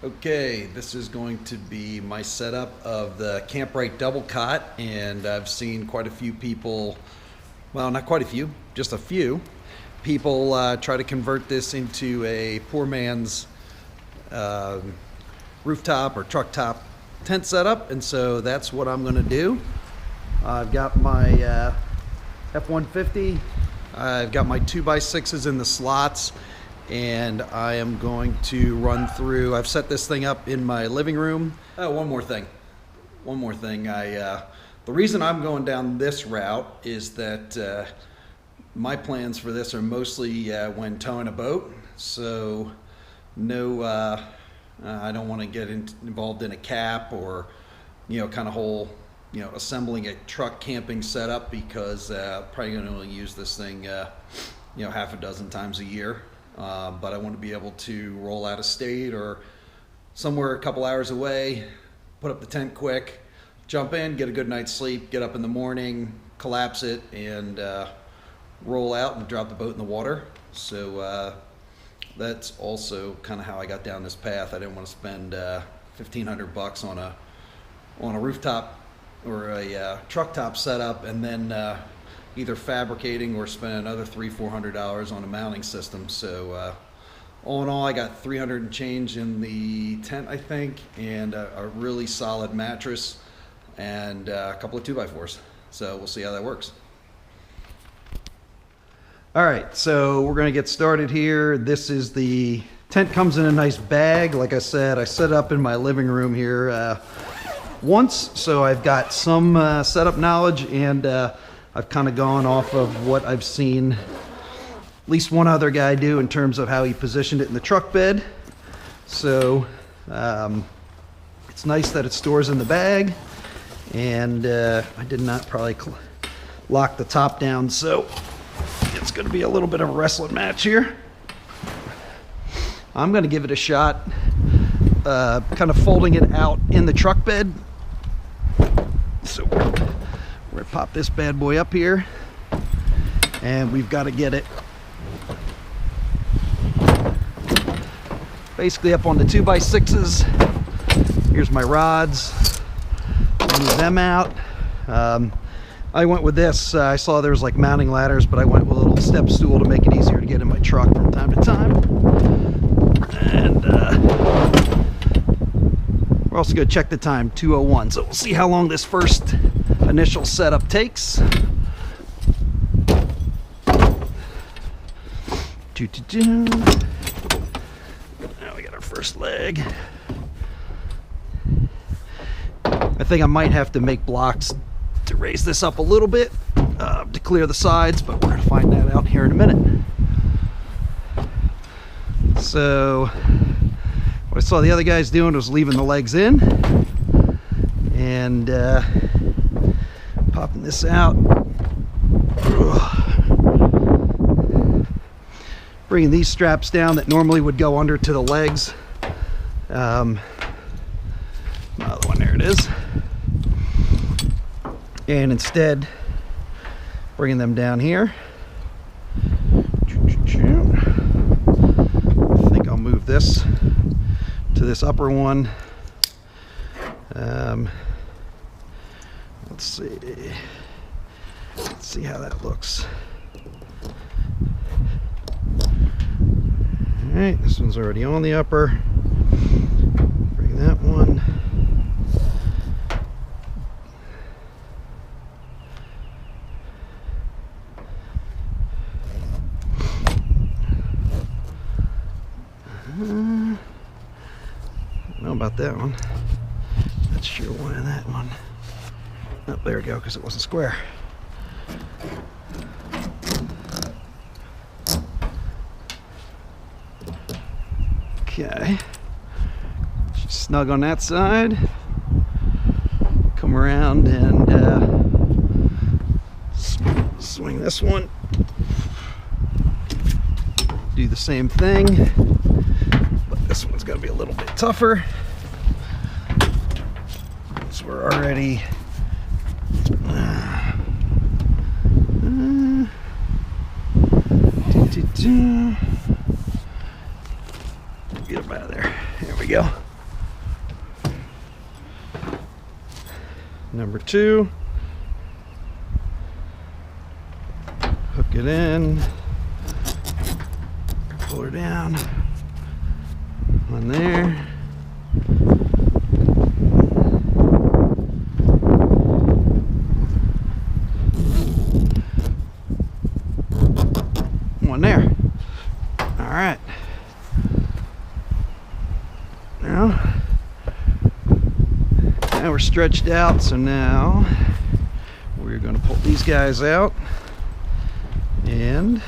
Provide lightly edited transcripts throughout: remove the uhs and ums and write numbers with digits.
Okay, this is going to be my setup of the Kamp Rite double cot, and I've seen quite a few people, well, not quite a few, just a few people try to convert this into a poor man's rooftop or truck top tent setup, and so that's what I'm going to do. I've got my F-150, I've got my 2x6s in the slots, and I am going to run through. I've set this thing up in my living room. Oh, one more thing. The reason I'm going down this route is that my plans for this are mostly when towing a boat. So no, I don't want to get involved in a cap or, kind of whole, assembling a truck camping setup, because probably going to only use this thing, half a dozen times a year. But I want to be able to roll out of state or somewhere a couple hours away, put up the tent quick, jump in, get a good night's sleep, get up in the morning, collapse it, and roll out and drop the boat in the water. So that's also kind of how I got down this path. I didn't want to spend $1,500 on a rooftop or a truck top setup, and then either fabricating or spend another $300-400 on a mounting system. So all in all, I got 300 and change in the tent, I think, and a really solid mattress and a couple of 2x4s. So we'll see how that works. All right, so we're gonna get started here. This is the tent, comes in a nice bag. Like I said, I set it up in my living room here once, so I've got some setup knowledge, and I've kind of gone off of what I've seen at least one other guy do in terms of how he positioned it in the truck bed. So it's nice that it stores in the bag, and I did not probably lock the top down, so it's going to be a little bit of a wrestling match here. I'm going to give it a shot, kind of folding it out in the truck bed. So we're going to pop this bad boy up here, and we've got to get it basically up on the 2x6s. Here's my rods. Move them out. I went with this. I saw there was like mounting ladders, but I went with a little step stool to make it easier to get in my truck from time to time. And we're also going to check the time, 2:01. So we'll see how long this first initial setup takes. Now we got our first leg. I think I might have to make blocks to raise this up a little bit to clear the sides, but we're going to find that out here in a minute. So what I saw the other guys doing was leaving the legs in and popping this out, bringing these straps down that normally would go under to the legs. Another one, there it is. And instead bringing them down here. I think I'll move this to this upper one. Let's see how that looks. All right, this one's already on the upper. Bring that one. I don't know about that one. Not sure why that one. Oh, there we go, because it wasn't square. Okay. Just snug on that side. Come around and swing this one. Do the same thing. This one's going to be a little bit tougher. So we're already get him out of there. There we go. Number 2. Hook it in. Pull her down. One there. One there. All right. Now we're stretched out, so now we're going to pull these guys out and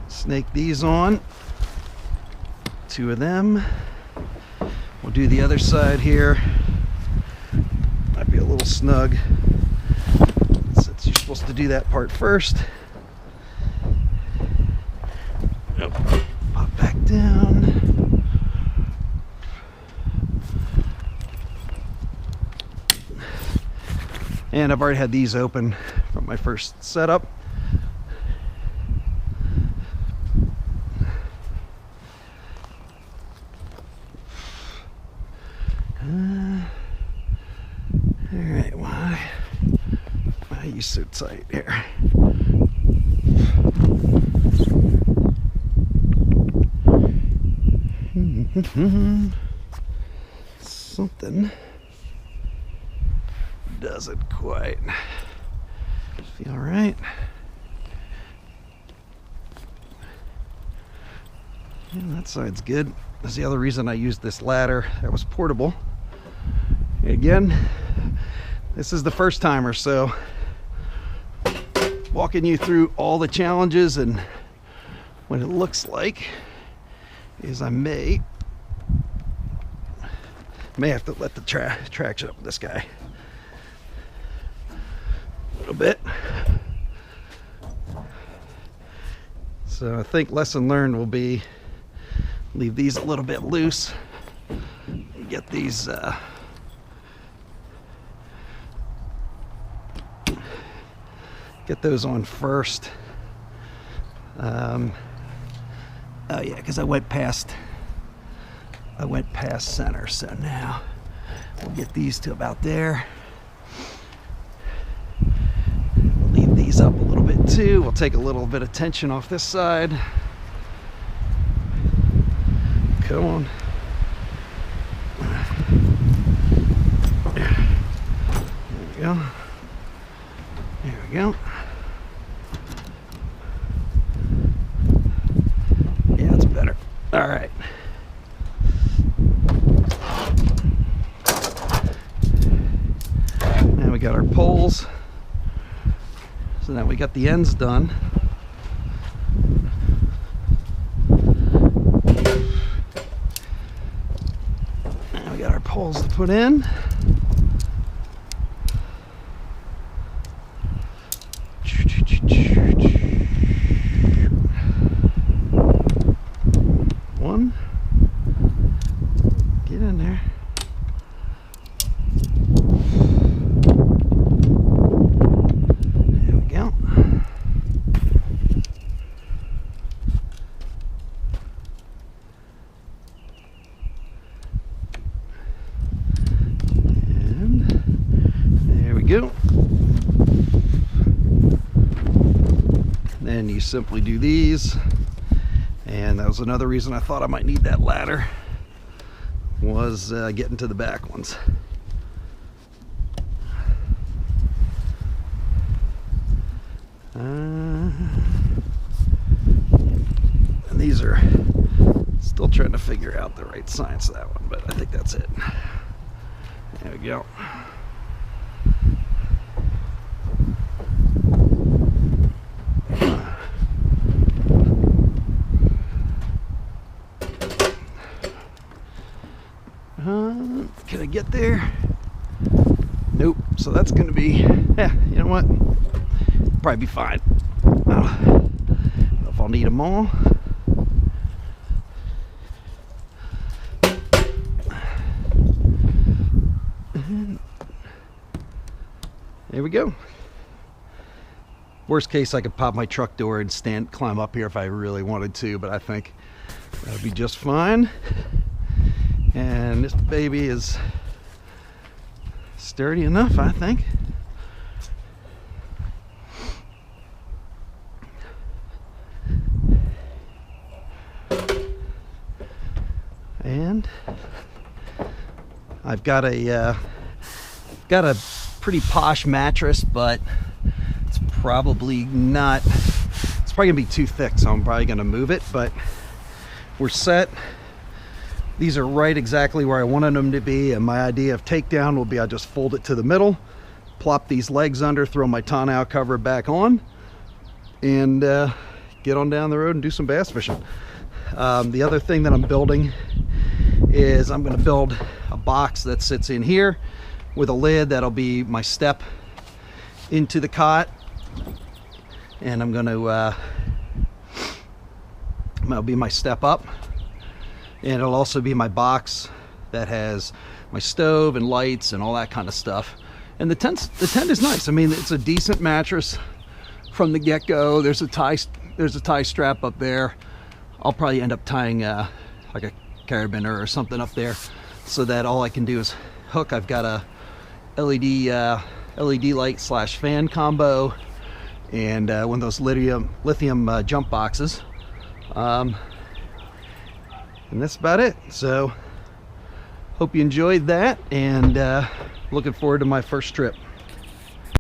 snake these on. 2 of them. We'll do the other side here. Might be a little snug since you're supposed to do that part first. Pop back down. And I've already had these open from my first setup. Alright, why are you so tight here? Something doesn't quite feel right. And that side's good. That's the other reason I used this ladder that was portable. Again, this is the first timer, so walking you through all the challenges, and what it looks like is I may have to let the traction up with this guy a little bit. So I think lesson learned will be leave these a little bit loose, get these get those on first. Oh yeah, because I went past center, so now we'll get these to about there. We'll leave these up a little bit too. We'll take a little bit of tension off this side. Come on. There we go. There we go. Yeah, it's better. All right. Now we got our poles. So now we got the ends done. Now we got our poles to put in. One. Get in there. There we go. And there we go. Then you simply do these. And that was another reason I thought I might need that ladder, was getting to the back ones. And these are still trying to figure out the right science of that one, but I think that's it. There we go. Can I get there? Nope. So that's going to be, yeah, you know what? Probably be fine. I don't know if I'll need them all. And there we go. Worst case, I could pop my truck door and climb up here if I really wanted to, but I think that'll be just fine. And this baby is Sturdy enough, I think. And I've got a pretty posh mattress, but it's probably not, it's probably gonna be too thick, so I'm probably gonna move it, but we're set. These are right exactly where I wanted them to be, and my idea of takedown will be I just fold it to the middle, plop these legs under, throw my tonneau cover back on, and get on down the road and do some bass fishing. The other thing that I'm building is I'm going to build a box that sits in here with a lid that'll be my step into the cot, and I'm going to that'll be my step up, and it'll also be my box that has my stove and lights and all that kind of stuff. And the tent is nice. I mean, it's a decent mattress from the get-go. There's a tie strap up there. I'll probably end up tying like a carabiner or something up there, so that all I can do is hook. I've got a LED light slash fan combo, and one of those lithium jump boxes, and that's about it. So hope you enjoyed that, and looking forward to my first trip.